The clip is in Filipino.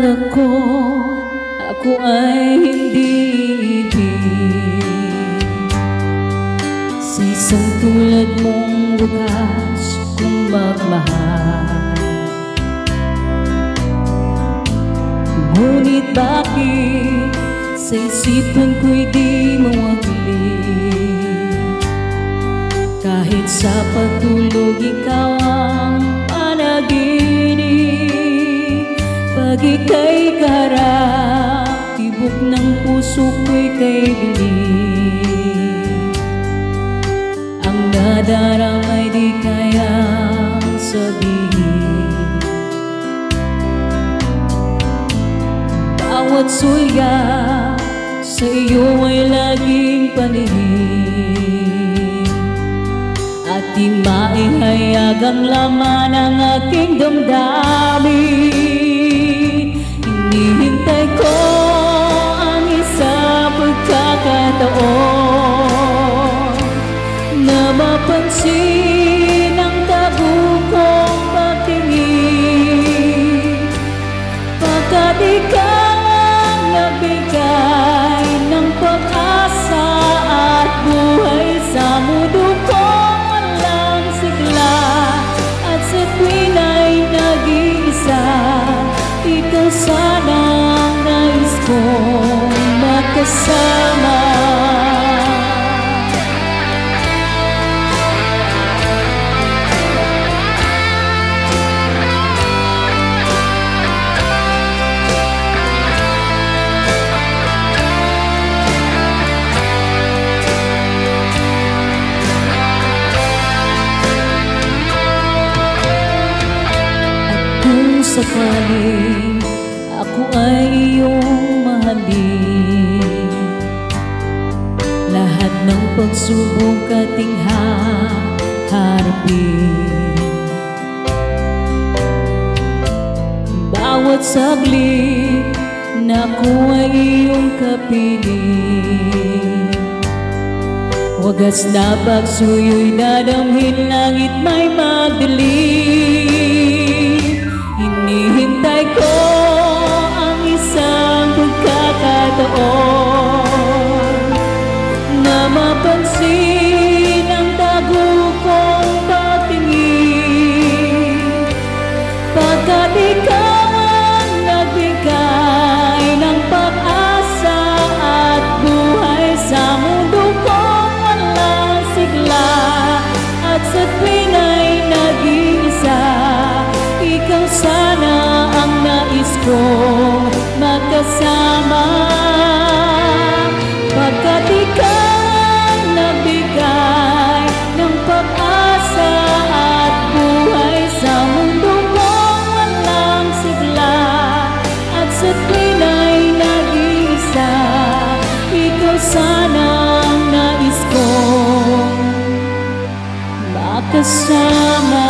akala ko ako ay hindi ibig sa isang tulad mong bukas kong magmahal. Ngunit bakit sa isipan ko'y di mawaglit? Kahit sa pagtulog ikaw ang panaginip. Pag ika'y kaharap, tibok ng puso ko'y kay bilib. Ang nadaramay di kayang sabihin. Bawat sulyap sa iyo ay laging panihim, at di maihayag ang laman ng aking damdamin. Hinihintay ko ang isang pagkakataon na mapansin ang tago kong pagtingin. Pagkat ikaw ang nagbigay ng pag-asa at buhay sa mundo kong walang sigla. At sa tuwin ay nag-iisa, ikaw sana ang nais kong makasama. Kung sakaling ako ay iyong mahalin, lahat ng pagsubok ating haharapin. Bawat saglit na ako ay iyong kapiling, wagas na pagsuyo'y dadamhin, langit may magdilim. Hinihintay ko ang isang pagkakataon na mapansin ang tago kong pagtingin. Pagkat ikaw ang nagbigay ng pag-asa at buhay sa mundo kong walang sigla. At sa tuwin ay nag-iisa, ikaw sana ang nais kong magkasama. Pagkat ikaw ang nagbigay ng pag-asa at buhay sa mundo kong walang sigla. At sa tuwin ay nag-iisa, ikaw sana ang nais kong makasama.